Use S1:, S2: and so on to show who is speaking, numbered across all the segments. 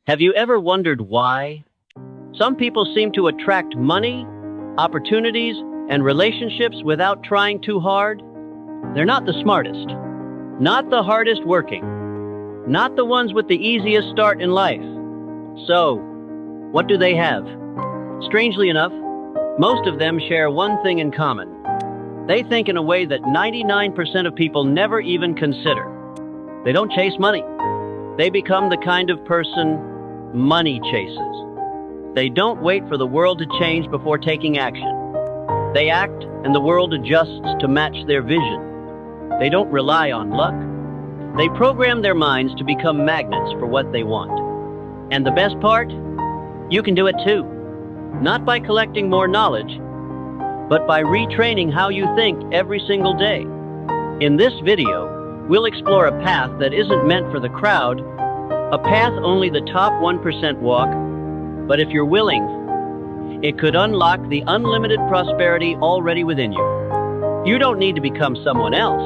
S1: Have you ever wondered why? Some people seem to attract money, opportunities, and relationships without trying too hard. They're not the smartest, not the hardest working, not the ones with the easiest start in life. So, what do they have? Strangely enough, most of them share one thing in common. They think in a way that 99% of people never even consider. They don't chase money. They become the kind of person money chases. They don't wait for the world to change before taking action. They act, and the world adjusts to match their vision. They don't rely on luck. They program their minds to become magnets for what they want. And the best part? You can do it too. Not by collecting more knowledge, but by retraining how you think every single day. In this video, we'll explore a path that isn't meant for the crowd, a path only the top 1% walk, but if you're willing, it could unlock the unlimited prosperity already within you. You don't need to become someone else.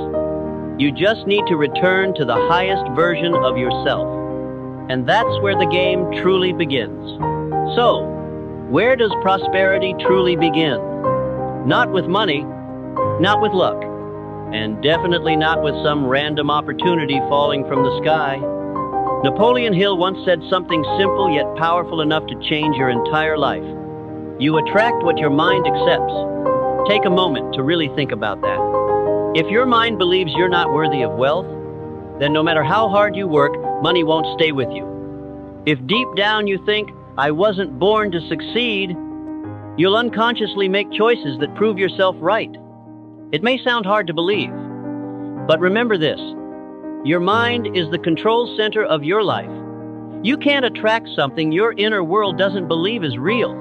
S1: You just need to return to the highest version of yourself. And that's where the game truly begins. So, where does prosperity truly begin? Not with money, not with luck, and definitely not with some random opportunity falling from the sky. Napoleon Hill once said something simple yet powerful enough to change your entire life. You attract what your mind accepts. Take a moment to really think about that. If your mind believes you're not worthy of wealth, then no matter how hard you work, money won't stay with you. If deep down you think, I wasn't born to succeed, you'll unconsciously make choices that prove yourself right. It may sound hard to believe, but remember this. Your mind is the control center of your life. You can't attract something your inner world doesn't believe is real.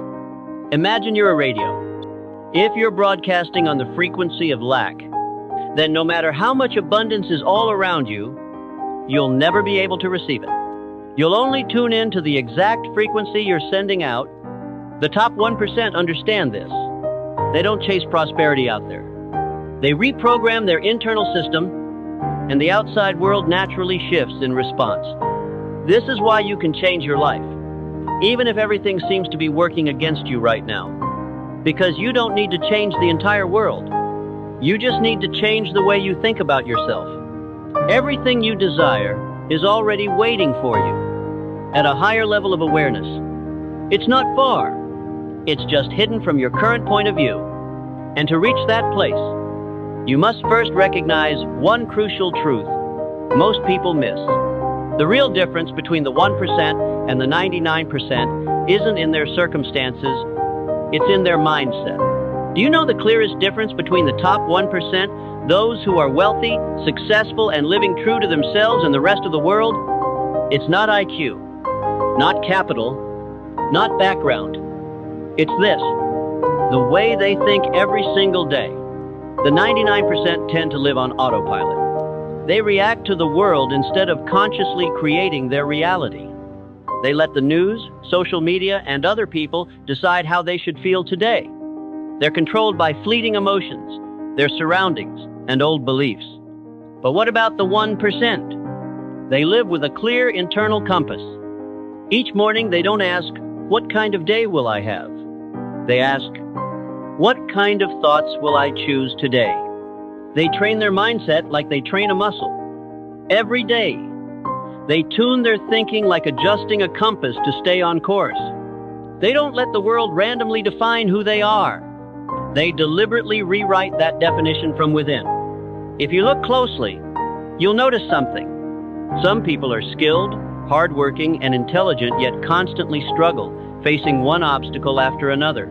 S1: Imagine you're a radio. If you're broadcasting on the frequency of lack, then no matter how much abundance is all around you, you'll never be able to receive it. You'll only tune in to the exact frequency you're sending out. The top 1% understand this. They don't chase prosperity out there. They reprogram their internal system, and the outside world naturally shifts in response. This is why you can change your life, even if everything seems to be working against you right now. Because you don't need to change the entire world. You just need to change the way you think about yourself. Everything you desire is already waiting for you at a higher level of awareness. It's not far. It's just hidden from your current point of view. And to reach that place, you must first recognize one crucial truth most people miss. The real difference between the 1% and the 99% isn't in their circumstances, it's in their mindset. Do you know the clearest difference between the top 1%, those who are wealthy, successful, and living true to themselves, and the rest of the world? It's not IQ, not capital, not background. It's this, the way they think every single day. The 99% tend to live on autopilot. They react to the world instead of consciously creating their reality. They let the news, social media, and other people decide how they should feel today. They're controlled by fleeting emotions, their surroundings, and old beliefs. But what about the 1%? They live with a clear internal compass. Each morning they don't ask, what kind of day will I have? They ask, what kind of thoughts will I choose today? They train their mindset like they train a muscle. Every day, they tune their thinking like adjusting a compass to stay on course. They don't let the world randomly define who they are. They deliberately rewrite that definition from within. If you look closely, you'll notice something. Some people are skilled, hardworking, and intelligent, yet constantly struggle, facing one obstacle after another.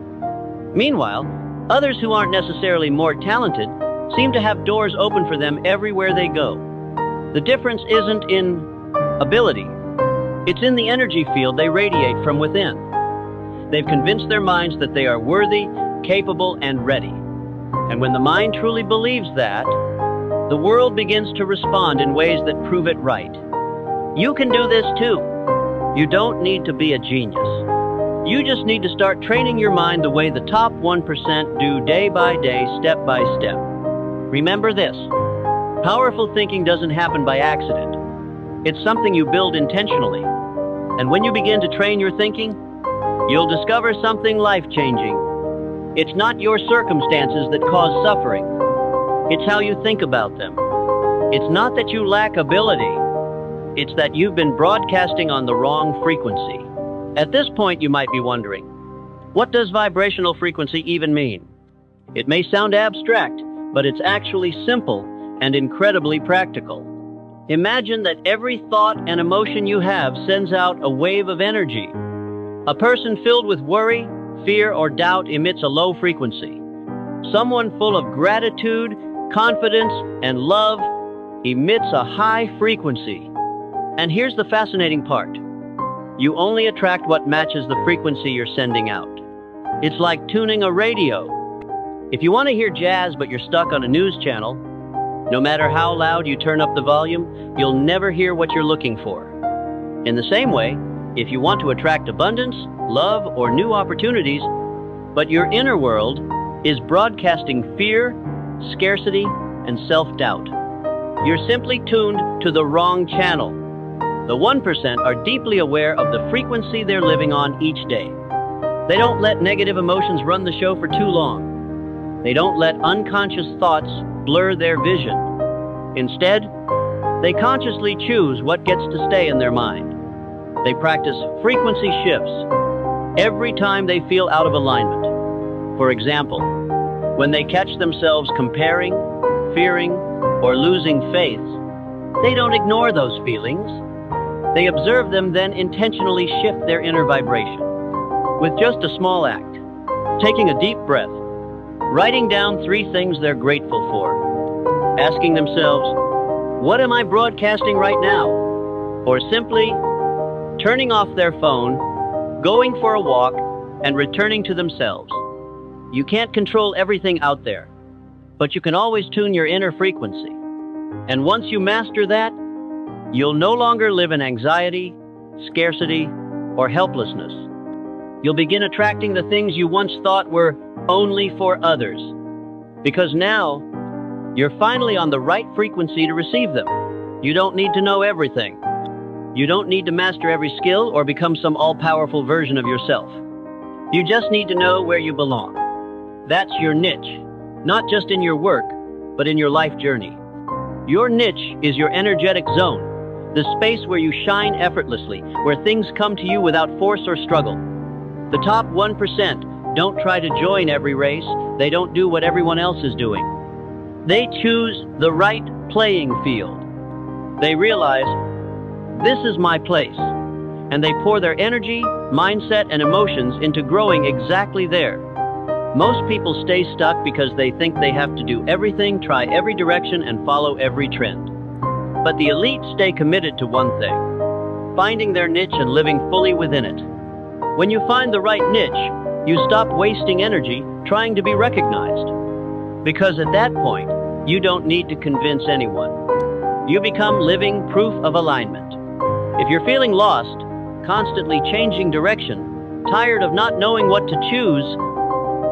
S1: Meanwhile, others who aren't necessarily more talented seem to have doors open for them everywhere they go. The difference isn't in ability. It's in the energy field they radiate from within. They've convinced their minds that they are worthy, capable, and ready. And when the mind truly believes that, the world begins to respond in ways that prove it right. You can do this too. You don't need to be a genius. You just need to start training your mind the way the top 1% do, day by day, step by step. Remember this, powerful thinking doesn't happen by accident. It's something you build intentionally. And when you begin to train your thinking, you'll discover something life-changing. It's not your circumstances that cause suffering. It's how you think about them. It's not that you lack ability. It's that you've been broadcasting on the wrong frequency. At this point, you might be wondering, what does vibrational frequency even mean? It may sound abstract, but it's actually simple and incredibly practical. Imagine that every thought and emotion you have sends out a wave of energy. A person filled with worry, fear, or doubt emits a low frequency. Someone full of gratitude, confidence, and love emits a high frequency. And here's the fascinating part. You only attract what matches the frequency you're sending out. It's like tuning a radio. If you want to hear jazz but you're stuck on a news channel, no matter how loud you turn up the volume, you'll never hear what you're looking for. In the same way, if you want to attract abundance, love, or new opportunities, but your inner world is broadcasting fear, scarcity, and self-doubt, you're simply tuned to the wrong channel. The 1% are deeply aware of the frequency they're living on each day. They don't let negative emotions run the show for too long. They don't let unconscious thoughts blur their vision. Instead, they consciously choose what gets to stay in their mind. They practice frequency shifts every time they feel out of alignment. For example, when they catch themselves comparing, fearing, or losing faith, they don't ignore those feelings. They observe them, then intentionally shift their inner vibration. With just a small act, taking a deep breath, writing down 3 things they're grateful for, asking themselves, what am I broadcasting right now? Or simply turning off their phone, going for a walk, and returning to themselves. You can't control everything out there, but you can always tune your inner frequency. And once you master that, you'll no longer live in anxiety, scarcity, or helplessness. You'll begin attracting the things you once thought were only for others. Because now, you're finally on the right frequency to receive them. You don't need to know everything. You don't need to master every skill or become some all-powerful version of yourself. You just need to know where you belong. That's your niche, not just in your work, but in your life journey. Your niche is your energetic zone, the space where you shine effortlessly, where things come to you without force or struggle. The top 1% don't try to join every race. They don't do what everyone else is doing. They choose the right playing field. They realize, this is my place, and they pour their energy, mindset, and emotions into growing exactly there. Most people stay stuck because they think they have to do everything, try every direction, and follow every trend. But the elite stay committed to one thing, finding their niche and living fully within it. When you find the right niche, you stop wasting energy trying to be recognized. Because at that point, you don't need to convince anyone. You become living proof of alignment. If you're feeling lost, constantly changing direction, tired of not knowing what to choose,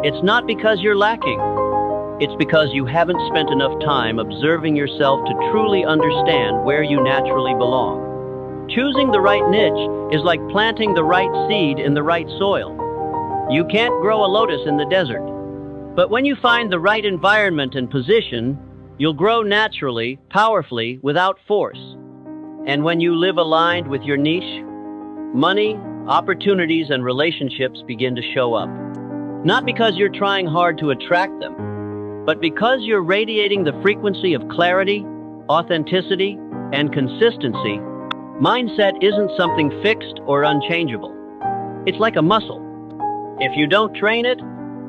S1: it's not because you're lacking. It's because you haven't spent enough time observing yourself to truly understand where you naturally belong. Choosing the right niche is like planting the right seed in the right soil. You can't grow a lotus in the desert. But when you find the right environment and position, you'll grow naturally, powerfully, without force. And when you live aligned with your niche, money, opportunities, and relationships begin to show up. Not because you're trying hard to attract them, but because you're radiating the frequency of clarity, authenticity, and consistency. Mindset isn't something fixed or unchangeable. It's like a muscle. If you don't train it,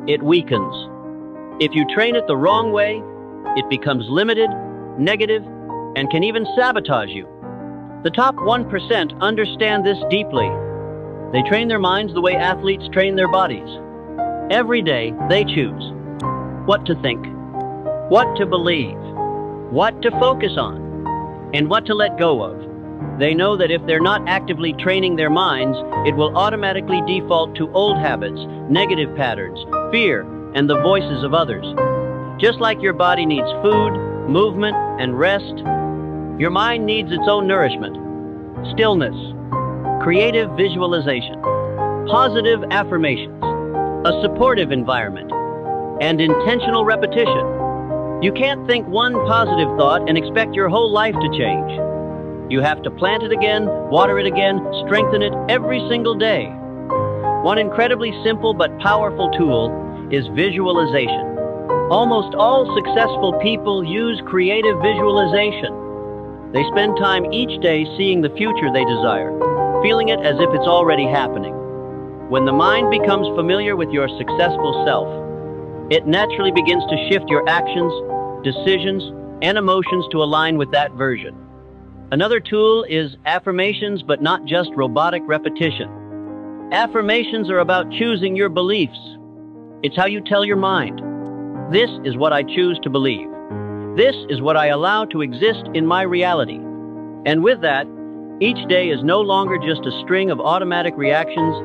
S1: it weakens. If you train it the wrong way, it becomes limited, negative, and can even sabotage you. The top 1% understand this deeply. They train their minds the way athletes train their bodies. Every day, they choose what to think, what to believe, what to focus on, and what to let go of. They know that if they're not actively training their minds, it will automatically default to old habits, negative patterns, fear, and the voices of others. Just like your body needs food, movement, and rest, your mind needs its own nourishment, stillness, creative visualization, positive affirmations, a supportive environment, and intentional repetition. You can't think one positive thought and expect your whole life to change. You have to plant it again, water it again, strengthen it every single day. One incredibly simple but powerful tool is visualization. Almost all successful people use creative visualization. They spend time each day seeing the future they desire, feeling it as if it's already happening. When the mind becomes familiar with your successful self, it naturally begins to shift your actions, decisions, and emotions to align with that version. Another tool is affirmations, but not just robotic repetition. Affirmations are about choosing your beliefs. It's how you tell your mind, "This is what I choose to believe. This is what I allow to exist in my reality." And with that, each day is no longer just a string of automatic reactions,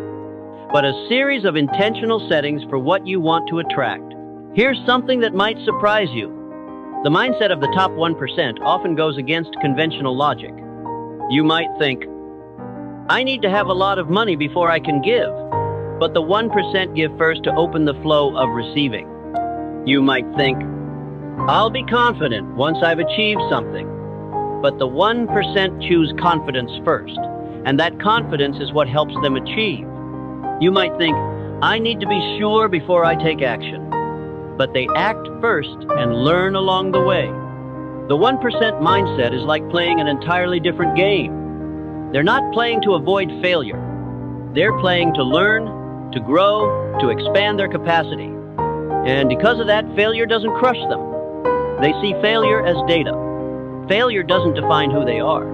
S1: but a series of intentional settings for what you want to attract. Here's something that might surprise you. The mindset of the top 1% often goes against conventional logic. You might think, "I need to have a lot of money before I can give," but the 1% give first to open the flow of receiving. You might think, "I'll be confident once I've achieved something," but the 1% choose confidence first, and that confidence is what helps them achieve. You might think, "I need to be sure before I take action," but they act first and learn along the way. The 1% mindset is like playing an entirely different game. They're not playing to avoid failure. They're playing to learn, to grow, to expand their capacity. And because of that, failure doesn't crush them. They see failure as data. Failure doesn't define who they are.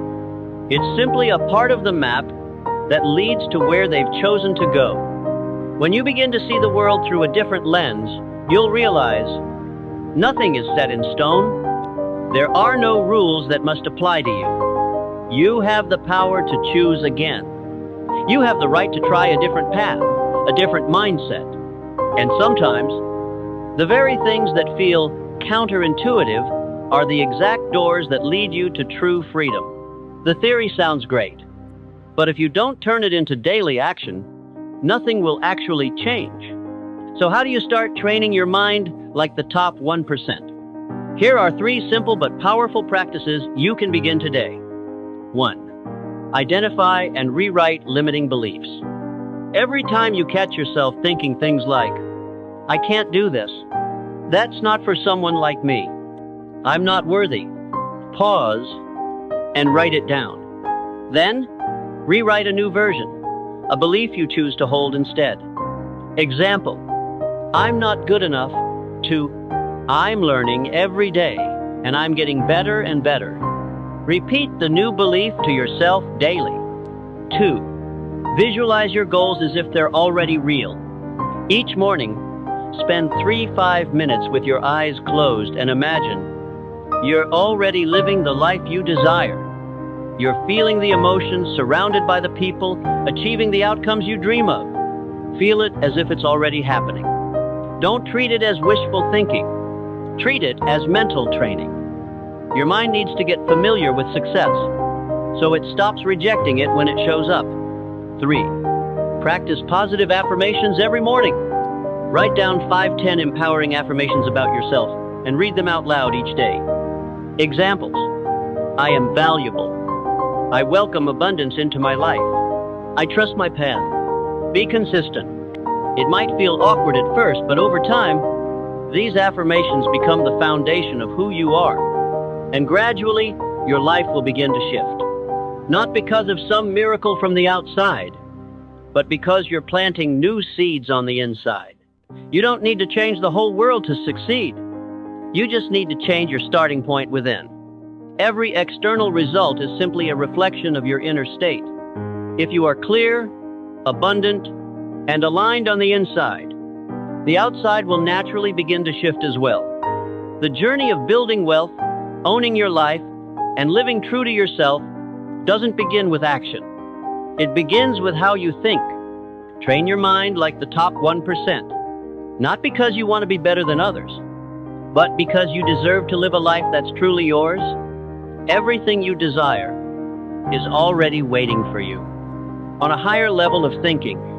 S1: It's simply a part of the map that leads to where they've chosen to go. When you begin to see the world through a different lens, you'll realize nothing is set in stone. There are no rules that must apply to you. You have the power to choose again. You have the right to try a different path, a different mindset. And sometimes, the very things that feel counterintuitive are the exact doors that lead you to true freedom. The theory sounds great, but if you don't turn it into daily action, nothing will actually change. So how do you start training your mind like the top 1%? Here are 3 simple but powerful practices you can begin today. 1. Identify and rewrite limiting beliefs. Every time you catch yourself thinking things like, "I can't do this. That's not for someone like me. I'm not worthy," pause and write it down. Then, rewrite a new version, a belief you choose to hold instead. Example, "I'm not good enough," to "I'm learning every day and I'm getting better and better." Repeat the new belief to yourself daily. 2. Visualize your goals as if they're already real. Each morning, spend 3-5 minutes with your eyes closed and imagine you're already living the life you desire. You're feeling the emotions, surrounded by the people, achieving the outcomes you dream of. Feel it as if it's already happening. Don't treat it as wishful thinking. Treat it as mental training. Your mind needs to get familiar with success, so it stops rejecting it when it shows up. 3. Practice positive affirmations every morning. Write down 5-10 empowering affirmations about yourself and read them out loud each day. Examples: "I am valuable. I welcome abundance into my life. I trust my path." Be consistent. It might feel awkward at first, but over time, these affirmations become the foundation of who you are. And gradually, your life will begin to shift. Not because of some miracle from the outside, but because you're planting new seeds on the inside. You don't need to change the whole world to succeed. You just need to change your starting point within. Every external result is simply a reflection of your inner state. If you are clear, abundant, and aligned on the inside, the outside will naturally begin to shift as well. The journey of building wealth, owning your life, and living true to yourself doesn't begin with action. It begins with how you think. Train your mind like the top 1%. Not because you want to be better than others, but because you deserve to live a life that's truly yours. Everything you desire is already waiting for you. on a higher level of thinking.